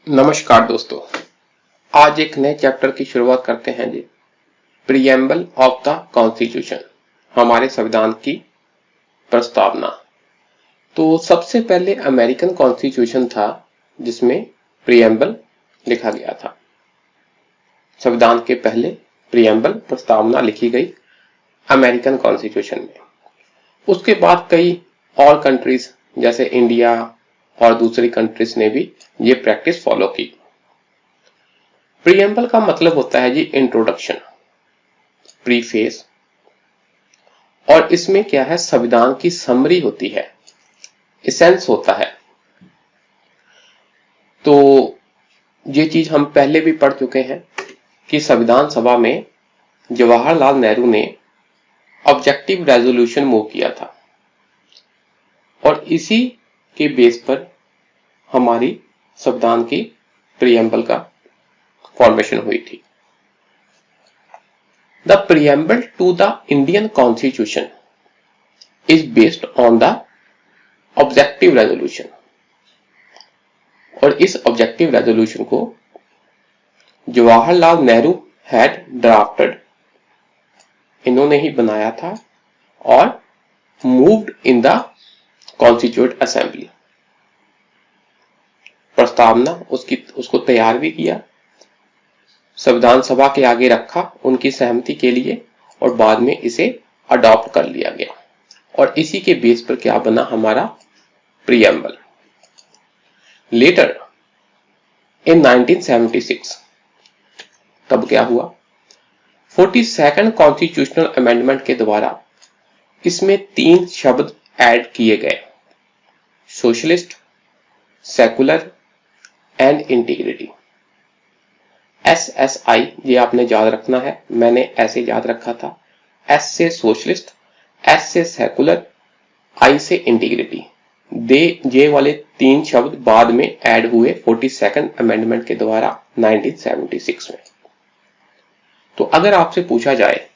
नमस्कार दोस्तों, आज एक नए चैप्टर की शुरुआत करते हैं जी। प्रीएम्बल ऑफ द कॉन्स्टिट्यूशन, हमारे संविधान की प्रस्तावना। तो सबसे पहले अमेरिकन कॉन्स्टिट्यूशन था जिसमें प्रीएम्बल लिखा गया था। संविधान के पहले प्रीएम्बल प्रस्तावना लिखी गई अमेरिकन कॉन्स्टिट्यूशन में। उसके बाद कई और कंट्रीज जैसे इंडिया और दूसरी कंट्रीज ने भी ये प्रैक्टिस फॉलो की। प्रीएम्बल का मतलब होता है जी इंट्रोडक्शन, प्रीफेस, और इसमें क्या है, संविधान की समरी होती है, एसेंस होता है। तो ये चीज हम पहले भी पढ़ चुके हैं कि संविधान सभा में जवाहरलाल नेहरू ने ऑब्जेक्टिव रेजोल्यूशन मूव किया था और इसी के बेस पर हमारी संविधान की प्रीएम्बल का फॉर्मेशन हुई थी। The preamble to the Indian Constitution is based on the objective resolution, और इस ऑब्जेक्टिव रेजोल्यूशन को जवाहरलाल नेहरू हैड ड्राफ्टेड, इन्होंने ही बनाया था और moved in the constituent assembly, प्रस्तावना उसको तैयार भी किया, संविधान सभा के आगे रखा उनकी सहमति के लिए, और बाद में इसे अडॉप्ट कर लिया गया। और इसी के बेस पर क्या बना हमारा प्रीएम्बल। लेटर इन 1976 तब क्या हुआ, 42nd कॉन्स्टिट्यूशनल अमेंडमेंट के द्वारा इसमें 3 शब्द ऐड किए गए, socialist, secular and integrity. SSI ये आपने याद रखना है, मैंने ऐसे याद रखा था, S से सोशलिस्ट, S से सेकुलर, I से इंटीग्रिटी। ये वाले 3 शब्द बाद में ऐड हुए 42nd अमेंडमेंट के द्वारा 1976 में। तो अगर आपसे पूछा जाए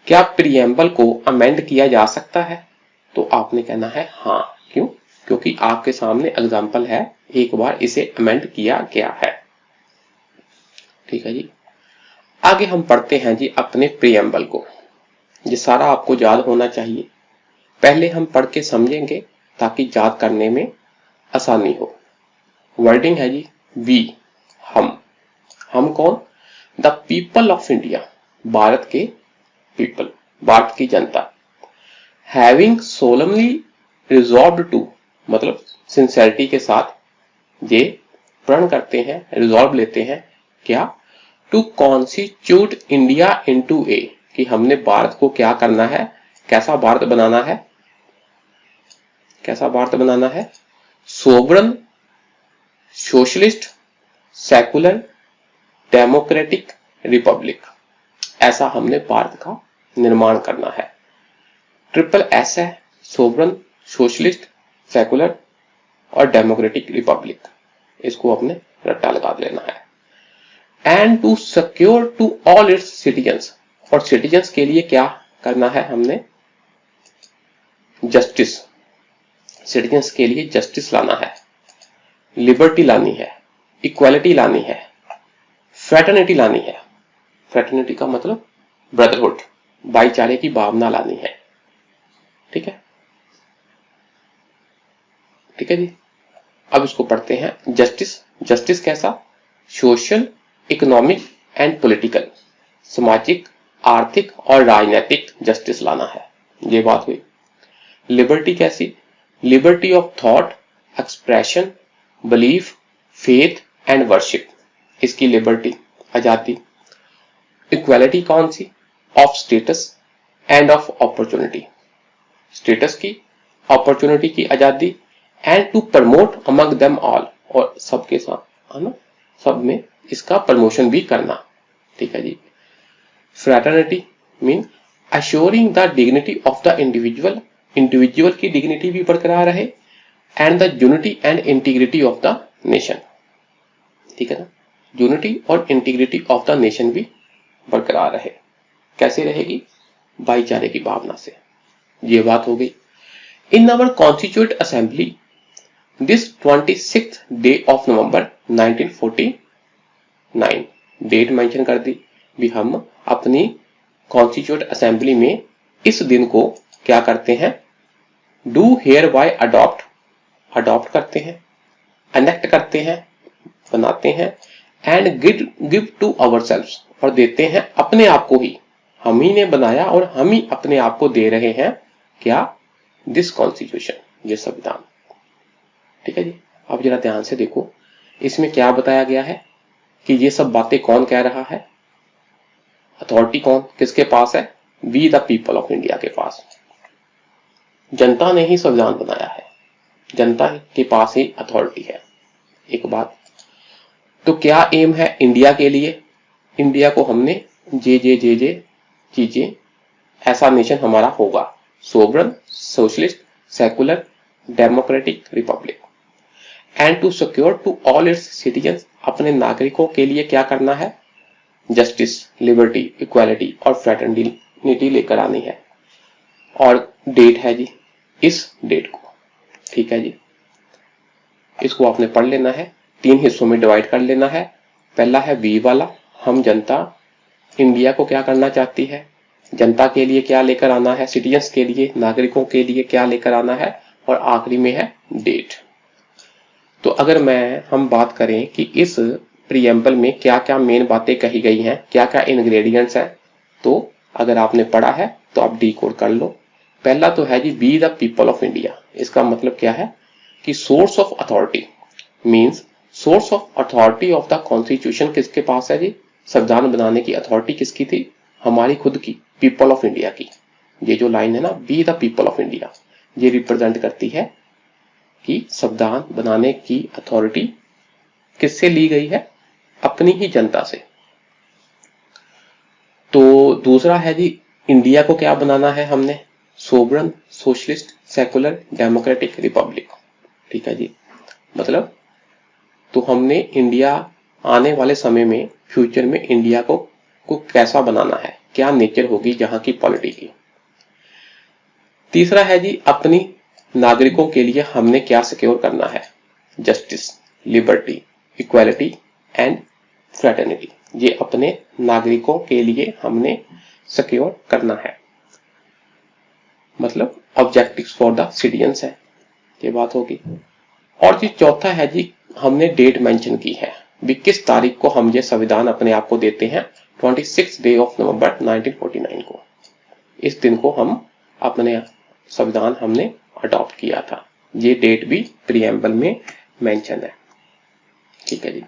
क्या प्रीएम्बल को अमेंड किया जा सकता है, तो आपने कहना है हाँ। क्यों? क्योंकि आपके सामने एग्जाम्पल है, एक बार इसे अमेंड किया गया है। ठीक है जी। आगे हम पढ़ते हैं जी अपने प्रीएम्बल को। ये सारा आपको याद होना चाहिए, पहले हम पढ़ के समझेंगे ताकि याद करने में आसानी हो। वर्डिंग है जी वी, हम कौन, the people of India, Bharat के पीपल, भारत की जनता, हैविंग सोलमली रिजॉल्व्ड टू, मतलब सिंसेरिटी के साथ ये प्रण करते हैं, रिजॉल्व लेते हैं क्या, टू कॉन्स्टिट्यूट इंडिया इनटू ए, कि हमने भारत को क्या करना है, कैसा भारत बनाना है, कैसा भारत बनाना है, sovereign, socialist, secular, democratic republic, ऐसा हमने भारत का निर्माण करना है। ट्रिपल एस है, सोवरन, सोशलिस्ट, सेकुलर और डेमोक्रेटिक रिपब्लिक, इसको अपने रट्टा लगा लेना है। And to secure to all its citizens, और सिटीजन्स के लिए क्या करना है हमने, जस्टिस, सिटीजन्स के लिए जस्टिस लाना है, लिबर्टी लानी है, इक्वालिटी लानी है, फ्रेटर्निटी लानी है, फ्रेटर्निटी का मतलब ब्रदरहुड, भाईचारे की भावना लानी है। ठीक है, ठीक है जी। अब इसको पढ़ते हैं। जस्टिस, जस्टिस कैसा, सोशल, इकोनॉमिक एंड पॉलिटिकल, सामाजिक, आर्थिक और राजनीतिक जस्टिस लाना है, ये बात हुई। लिबर्टी कैसी, liberty of thought, expression, belief, faith and worship, इसकी लिबर्टी, आजादी। इक्वालिटी कौन सी, of status and of opportunity, status की, अपॉर्चुनिटी की आजादी, and to promote among them all, और सबके साथ, है ना, सब में इसका प्रमोशन भी करना। ठीक है जी। Fraternity mean assuring the dignity of the individual, individual की डिग्निटी भी बरकरार रहे, and the unity and integrity of the nation. ठीक है ना, यूनिटी और इंटीग्रिटी ऑफ द नेशन भी बरकरार रहे। कैसे रहेगी, भाईचारे की भावना से, ये बात हो गई। In our constituent assembly this 26th day of November 1949 date mention कर दी भी हम अपनी कॉन्स्टिट्यूट असेंबली में इस दिन को क्या करते हैं, डू हेयर बाय अडॉप्ट करते हैं, एनेक्ट करते हैं, बनाते हैं, एंड गिव टू आवरसेल्व्स और देते हैं अपने आप को ही, हम ही ने बनाया और हम ही अपने आप को दे रहे हैं क्या, दिस कॉन्स्टिट्यूशन, ये संविधान। ठीक है जी। अब जरा ध्यान से देखो इसमें क्या बताया गया है कि ये सब बातें कौन कह रहा है, अथॉरिटी कौन किसके पास है, we the people of India के पास। जनता ने ही संविधान बनाया है, जनता के पास ही अथॉरिटी है। एक बात तो क्या एम है इंडिया के लिए, इंडिया को हमने जे चीजें, ऐसा नेशन हमारा होगा, sovereign, socialist, secular, democratic republic, and to secure to all its citizen, अपने नागरिकों के लिए क्या करना है, जस्टिस, लिबर्टी, इक्वालिटी और फ्रेटर्निटी लेकर आनी है। और डेट है जी इस डेट को, ठीक है जी। इसको आपने पढ़ लेना है, 3 हिस्सों में डिवाइड कर लेना है। पहला है वी वाला, हम जनता इंडिया को क्या करना चाहती है, जनता के लिए क्या लेकर आना है, सिटीजन्स के लिए, नागरिकों के लिए क्या लेकर आना है, और आखिरी में है डेट। तो अगर हम बात करें कि इस प्रीएम्बल में क्या क्या मेन बातें कही गई हैं, क्या क्या इंग्रेडिएंट्स हैं, तो अगर आपने पढ़ा है तो आप डिकोड कर लो। पहला तो है G be the people of India, इसका मतलब क्या है कि source of authority means source of authority of the constitution किसके पास है जी, संविधान बनाने की अथॉरिटी किसकी थी, हमारी खुद की, पीपल ऑफ इंडिया की। ये जो लाइन है ना, be the people of India, ये रिप्रेजेंट करती है कि संविधान बनाने की अथॉरिटी किससे ली गई है, अपनी ही जनता से। तो दूसरा है जी इंडिया को क्या बनाना है हमने, sovereign, socialist, secular, democratic Republic. ठीक है जी। मतलब तो हमने इंडिया आने वाले समय में, फ्यूचर में इंडिया को कैसा बनाना है, क्या नेचर होगी जहां की पॉलिटी की। तीसरा है जी अपनी नागरिकों के लिए हमने क्या सिक्योर करना है, justice, liberty, equality and fraternity, ये अपने नागरिकों के लिए हमने सिक्योर करना है, मतलब ऑब्जेक्टिव्स फॉर द सिटीजन्स है, ये बात होगी। और जी चौथा है जी हमने डेट मेंशन की है भी किस तारीख को हम ये संविधान अपने आप को देते हैं, 26 डे ऑफ नवंबर 1949 को, इस दिन को हम अपने संविधान हमने अडॉप्ट किया था। ये डेट भी प्रीएम्बल में मेंशन है। ठीक है जी।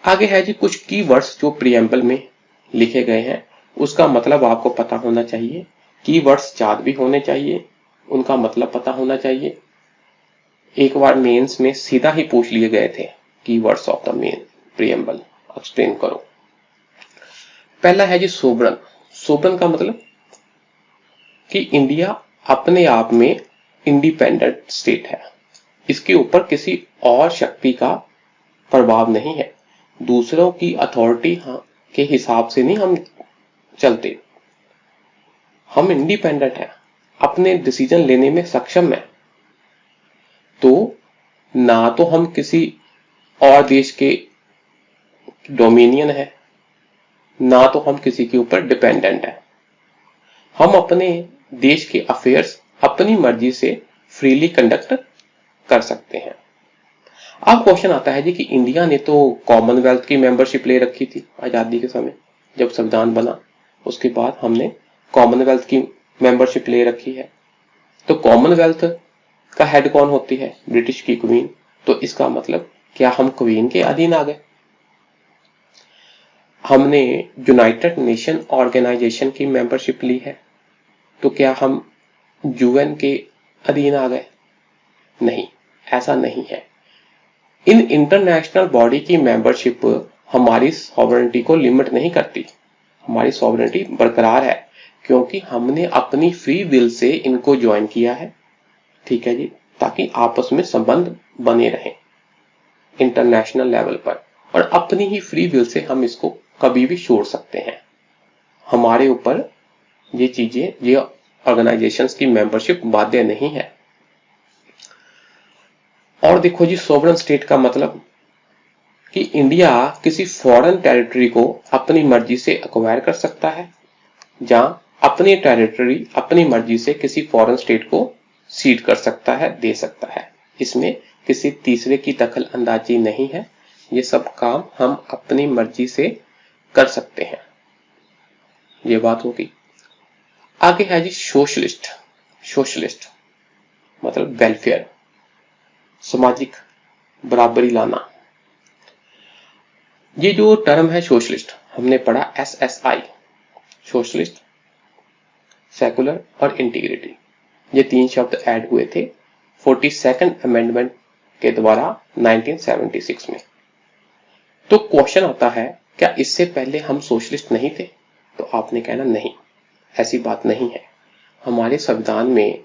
आगे है जी कुछ कीवर्ड्स जो प्रीएम्बल में लिखे गए हैं, उसका मतलब आपको पता होना चाहिए। कीवर्ड्स याद भी होने चाहिए, उनका मतलब पता होना चाहिए। एक बार मेंस में सीधा ही पूछ लिए गए थे, keywords of the main preamble explain करो। पहला है जी सोवरन। सोवरन का मतलब कि इंडिया अपने आप में इंडिपेंडेंट स्टेट है, इसके ऊपर किसी और शक्ति का प्रभाव नहीं है, दूसरों की अथॉरिटी के हिसाब से नहीं हम चलते, हम इंडिपेंडेंट हैं, अपने डिसीजन लेने में सक्षम है। तो ना तो हम किसी और देश के डोमिनियन है, ना तो हम किसी के ऊपर डिपेंडेंट है, हम अपने देश के अफेयर्स अपनी मर्जी से फ्रीली कंडक्ट कर सकते हैं। अब क्वेश्चन आता है जी कि इंडिया ने तो कॉमनवेल्थ की मेंबरशिप ले रखी थी आजादी के समय, जब संविधान बना उसके बाद हमने कॉमनवेल्थ की मेंबरशिप ले रखी है, तो कॉमनवेल्थ का हेड कौन होती है, ब्रिटिश की क्वीन, तो इसका मतलब क्या हम क्वीन के अधीन आ गए। हमने यूनाइटेड नेशन ऑर्गेनाइजेशन की मेंबरशिप ली है, तो क्या हम यूएन के अधीन आ गए, नहीं, ऐसा नहीं है। इन इंटरनेशनल बॉडी की मेंबरशिप हमारी सॉवरेनिटी को लिमिट नहीं करती, हमारी सॉवरेनिटी बरकरार है, क्योंकि हमने अपनी फ्री विल से इनको ज्वाइन किया है। ठीक है जी, ताकि आपस में संबंध बने रहें इंटरनेशनल लेवल पर, और अपनी ही फ्री विल से हम इसको कभी भी छोड़ सकते हैं, हमारे ऊपर ये चीजें, ये ऑर्गेनाइजेशंस की मेंबरशिप बाध्य नहीं है। और देखो जी सोवरेन स्टेट का मतलब कि इंडिया किसी फॉरेन टेरिटरी को अपनी मर्जी से एक्वायर कर सकता है, जहां अपनी टेरिटरी अपनी मर्जी से किसी फॉरेन स्टेट को सीड कर सकता है, दे सकता है। इसमें किसी तीसरे की दखल अंदाजी नहीं है, ये सब काम हम अपनी मर्जी से कर सकते हैं। ये बात होगी। आगे है जी सोशलिस्ट। सोशलिस्ट मतलब वेलफेयर, सामाजिक बराबरी लाना। ये जो टर्म है सोशलिस्ट, हमने पढ़ा SSI, सोशलिस्ट, सेकुलर और इंटीग्रिटी। ये तीन शब्द ऐड हुए थे 42nd अमेंडमेंट के द्वारा 1976 में। तो क्वेश्चन आता है, क्या इससे पहले हम सोशलिस्ट नहीं थे? तो आपने कहना नहीं, ऐसी बात नहीं है। हमारे संविधान में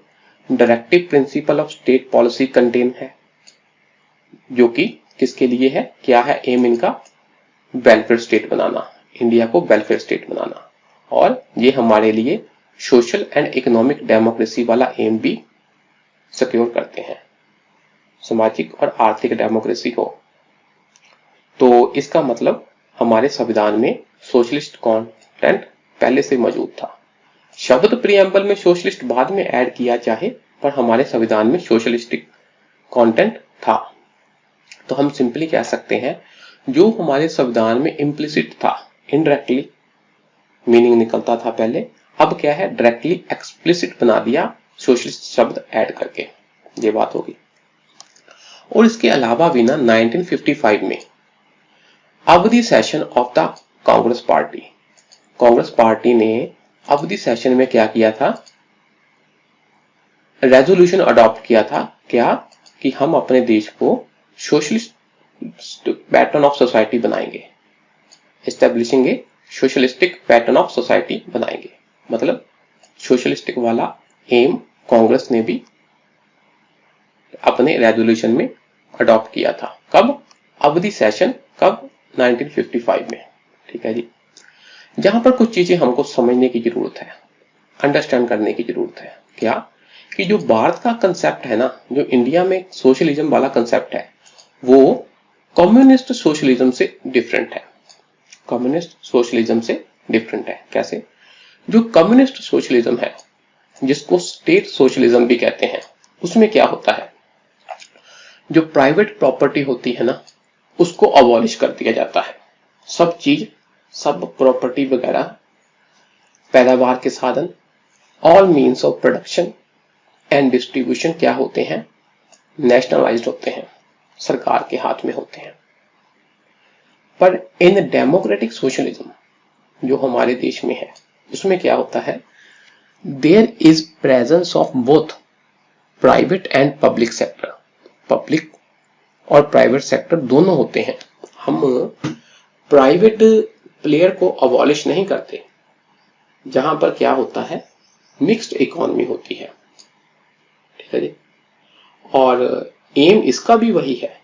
directive principle of state policy contain है, जो कि किसके लिए है, क्या है एम इनका? वेलफेयर स्टेट बनाना, इंडिया को वेलफेयर स्टेट बनाना। और ये हमारे लिए सोशल एंड इकोनॉमिक डेमोक्रेसी वाला एम भी सिक्योर करते हैं, सामाजिक और आर्थिक डेमोक्रेसी को। तो इसका मतलब हमारे संविधान में सोशलिस्ट कंटेंट पहले से मौजूद था। शब्द प्रीएम्बल में सोशलिस्ट बाद में ऐड किया चाहे, पर हमारे संविधान में सोशलिस्टिक कंटेंट था। तो हम सिंपली कह सकते हैं, जो हमारे संविधान में इम्प्लिसिट था, इनडायरेक्टली मीनिंग निकलता था पहले, अब क्या है, डायरेक्टली एक्सप्लिसिट बना दिया सोशलिस्ट शब्द ऐड करके। ये बात होगी। और इसके अलावा भी ना 1955 में अवधि session of the Congress party ने अवधि सेशन में क्या किया था, रेजोल्यूशन अडॉप्ट किया था, क्या कि हम अपने देश को सोशलिस्ट पैटर्न ऑफ सोसाइटी बनाएंगे, establishing A socialistic pattern of society बनाएंगे। मतलब सोशलिस्टिक वाला एम कांग्रेस ने भी अपने रेजोल्यूशन में अडॉप्ट किया था। कब? अवधि सेशन, कब? 1955 में। ठीक है जी। जहां पर कुछ चीजें हमको समझने की जरूरत है, अंडरस्टैंड करने की जरूरत है। क्या कि जो भारत का कंसेप्ट है ना, जो इंडिया में सोशलिज्म वाला कंसेप्ट है, वो कम्युनिस्ट सोशलिज्म से डिफरेंट है। कम्युनिस्ट सोशलिज्म से डिफरेंट है। कैसे? जो कम्युनिस्ट सोशलिज्म है, जिसको स्टेट सोशलिज्म भी कहते हैं, उसमें क्या होता है, जो प्राइवेट प्रॉपर्टी होती है ना, उसको अबॉलिश कर दिया जाता है। सब चीज, सब प्रॉपर्टी वगैरह, पैदावार के साधन, all means of production and distribution क्या होते हैं, नेशनलाइज्ड होते हैं, सरकार के हाथ में होते हैं। पर इन डेमोक्रेटिक सोशलिज्म जो हमारे देश में है, उसमें क्या होता है, there is presence of both private and public sector. Public और प्राइवेट सेक्टर दोनों होते हैं। हम प्राइवेट प्लेयर को अबॉलिश नहीं करते। जहां पर क्या होता है, मिक्स्ड इकोनॉमी होती है। ठीक है जी। और एम इसका भी वही है।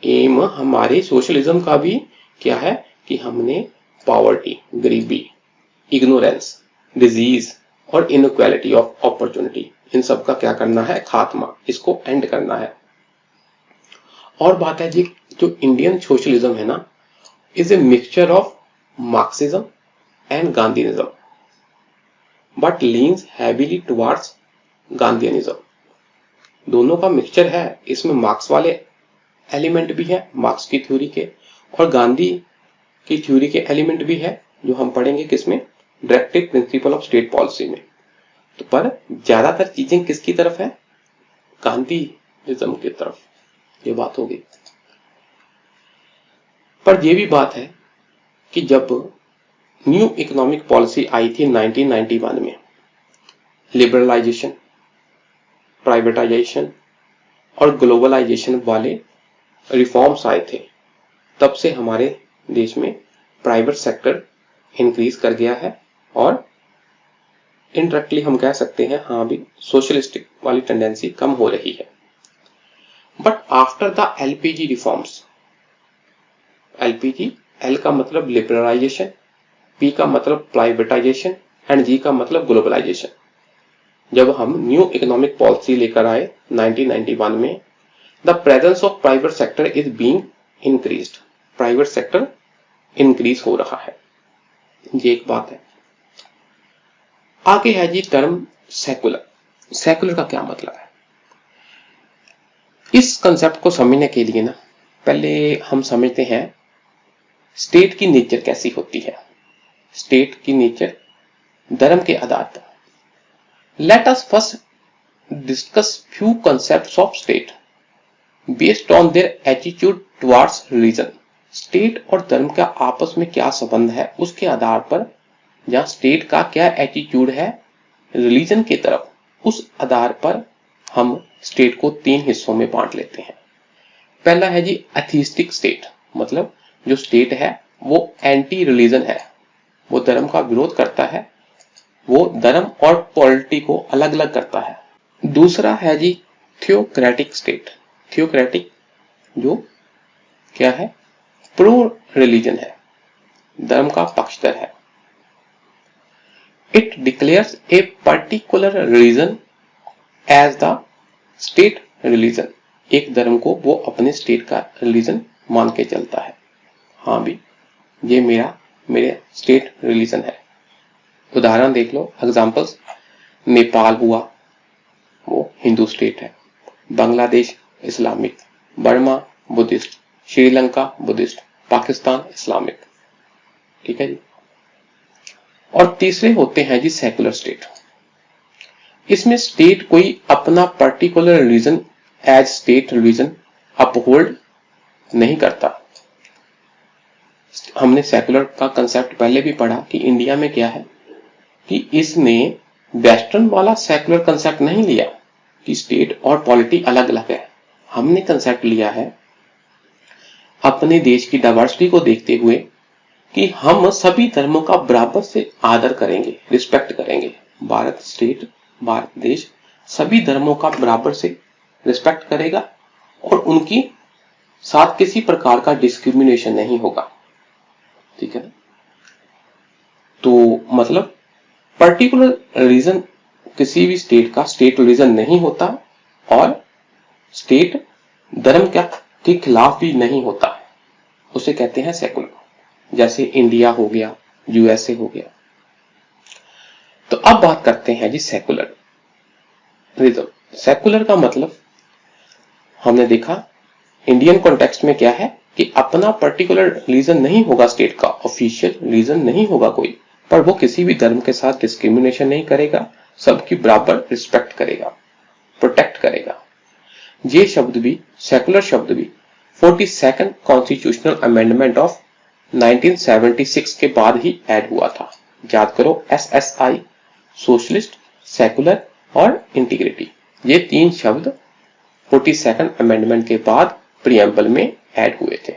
एम हमारे सोशलिज्म का भी क्या है कि हमने पॉवर्टी, गरीबी, इग्नोरेंस, डिजीज और इनइक्वालिटी ऑफ अपॉर्चुनिटी, इन सब का क्या करना है, खात्मा, इसको एंड करना है। और बात है जी, जो इंडियन सोशलिज्म है ना, is a mixture of Marxism and Gandhism, but leans heavily towards Gandhism. दोनों का मिक्सचर है। इसमें मार्क्स वाले एलिमेंट भी है, मार्क्स की थ्योरी के, और गांधी की थ्योरी के एलिमेंट भी है, जो हम पढ़ेंगे किसमें, directive principle of state policy में। तो पर ज्यादातर चीजें किसकी तरफ है, गांधीनिज्म की तरफ। ये बात होगी। पर यह भी बात है कि जब न्यू इकोनॉमिक पॉलिसी आई थी 1991 में, लिबरलाइजेशन, प्राइवेटाइजेशन और ग्लोबलाइजेशन वाले रिफॉर्म्स आए थे, तब से हमारे देश में प्राइवेट सेक्टर इंक्रीज कर गया है। और इनडायरेक्टली हम कह सकते हैं, हाँ भी सोशलिस्टिक वाली टेंडेंसी कम हो रही है। But after the LPG reforms, LPG, L का मतलब लिबरलाइजेशन, पी का मतलब प्राइवेटाइजेशन एंड जी का मतलब ग्लोबलाइजेशन। जब हम न्यू इकोनॉमिक पॉलिसी लेकर आए 1991 में, the presence of private sector is being increased. Private sector increase हो रहा है। ये एक बात है। आगे है जी टर्म सेकुलर। सेकुलर का क्या मतलब है? इस कंसेप्ट को समझने के लिए ना पहले हम समझते हैं स्टेट की नेचर कैसी होती है। स्टेट की नेचर धर्म के आधार पर। Let us first discuss few concepts of state based on their attitude towards religion। State और धर्म का आपस में क्या संबंध है उसके आधार पर, जहां स्टेट का क्या एटीट्यूड है रिलीजन की तरफ, उस आधार पर हम स्टेट को 3 हिस्सों में बांट लेते हैं। पहला है जी एथिस्टिक स्टेट, मतलब जो स्टेट है वो एंटी रिलीजन है, वो धर्म का विरोध करता है, वो धर्म और पॉलिटी को अलग अलग करता है। दूसरा है जी थियोक्रेटिक स्टेट। थियोक्रेटिक जो क्या है, प्रो रिलीजन है, धर्म का पक्षधर है। It declares a particular religion as the state religion. एक धर्म को वो अपने स्टेट का रिलीजन मान के चलता है। हाँ भी ये मेरे स्टेट रिलीजन है। उदाहरण देख लो, एग्जांपल्स, नेपाल हुआ वो हिंदू स्टेट है, Bangladesh Islamic, Burma Buddhist, Sri Lanka Buddhist, Pakistan Islamic. ठीक है जी। और तीसरे होते हैं जी सेकुलर स्टेट। इसमें स्टेट कोई अपना particular religion as state religion uphold नहीं करता। हमने सेकुलर का कंसेप्ट पहले भी पढ़ा कि इंडिया में क्या है कि इसने वेस्टर्न वाला सेकुलर कंसेप्ट नहीं लिया कि स्टेट और पॉलिटी अलग अलग है। हमने कंसेप्ट लिया है अपने देश की डाइवर्सिटी को देखते हुए कि हम सभी धर्मों का बराबर से आदर करेंगे, रिस्पेक्ट करेंगे। भारत स्टेट, भारत देश सभी धर्मों का बराबर से रिस्पेक्ट करेगा और उनकी साथ किसी प्रकार का डिस्क्रिमिनेशन नहीं होगा। ठीक है। तो मतलब पर्टिकुलर रीजन किसी भी स्टेट का स्टेट रीजन नहीं होता और स्टेट धर्म के खिलाफ भी नहीं होता, उसे कहते हैं सेकुलर। जैसे इंडिया हो गया, यूएसए हो गया। तो अब बात करते हैं जी सेकुलर रिजम। सेकुलर का मतलब हमने देखा इंडियन कॉन्टेक्स्ट में क्या है कि अपना पर्टिकुलर रीजन नहीं होगा, स्टेट का ऑफिशियल रीजन नहीं होगा कोई, पर वो किसी भी धर्म के साथ डिस्क्रिमिनेशन नहीं करेगा, सबकी बराबर रिस्पेक्ट करेगा, प्रोटेक्ट करेगा। ये शब्द भी, सेकुलर शब्द भी 42nd कॉन्स्टिट्यूशनल अमेंडमेंट ऑफ 1976 के बाद ही ऐड हुआ था। याद करो, एसएसआई, सोशलिस्ट, सेकुलर और इंटीग्रिटी, ये 3 शब्द 42nd अमेंडमेंट के बाद प्रीएम्बल में ऐड हुए थे।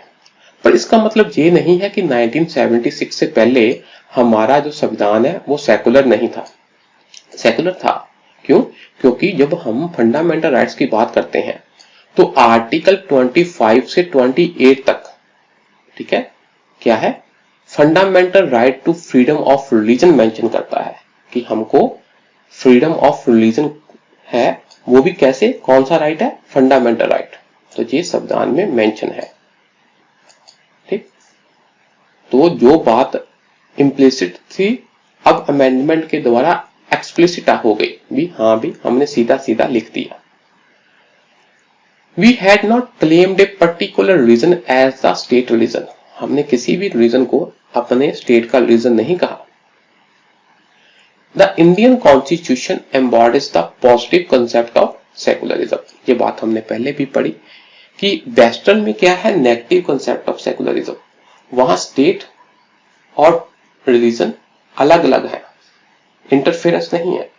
पर इसका मतलब ये नहीं है कि 1976 से पहले हमारा जो संविधान है वो सेकुलर नहीं था। सेकुलर था। क्यों? क्योंकि जब हम फंडामेंटल राइट्स की बात करते हैं तो आर्टिकल 25 से 28 तक, ठीक है, क्या है, fundamental right to freedom of religion mention करता है कि हमको फ्रीडम ऑफ रिलीजन है, वो भी कैसे, कौन सा राइट है, फंडामेंटल राइट। तो ये संविधान में मेंशन है। ठीक। तो जो बात इम्प्लिसिट थी अब अमेंडमेंट के द्वारा एक्सप्लिसिट हो गई भी, हाँ भी हमने सीधा सीधा लिख दिया। We had not claimed a particular religion as the state religion। हमने किसी भी रिलीजन को अपने स्टेट का रिलीजन नहीं कहा। The Indian Constitution embodies the positive concept of secularism। ये बात हमने पहले भी पढ़ी कि वेस्टर्न में क्या है, नेगेटिव कंसेप्ट ऑफ सेकुलरिज्म। वहां स्टेट और रिलीजन अलग अलग है, इंटरफेरेंस नहीं है।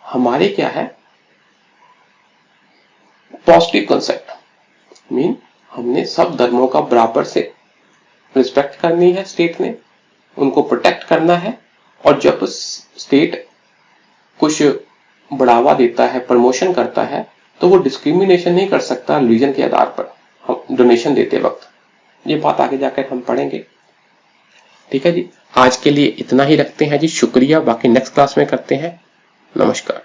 हमारे क्या है, पॉजिटिव कंसेप्ट, मीन हमने सब धर्मों का बराबर से रिस्पेक्ट करनी है, स्टेट ने उनको प्रोटेक्ट करना है। और जब स्टेट कुछ बढ़ावा देता है, प्रमोशन करता है, तो वो डिस्क्रिमिनेशन नहीं कर सकता रिलीजन के आधार पर हम डोनेशन देते वक्त। ये बात आगे जाकर हम पढ़ेंगे। ठीक है जी, आज के लिए इतना ही रखते हैं जी। शुक्रिया, बाकी नेक्स्ट क्लास में करते हैं। नमस्कार।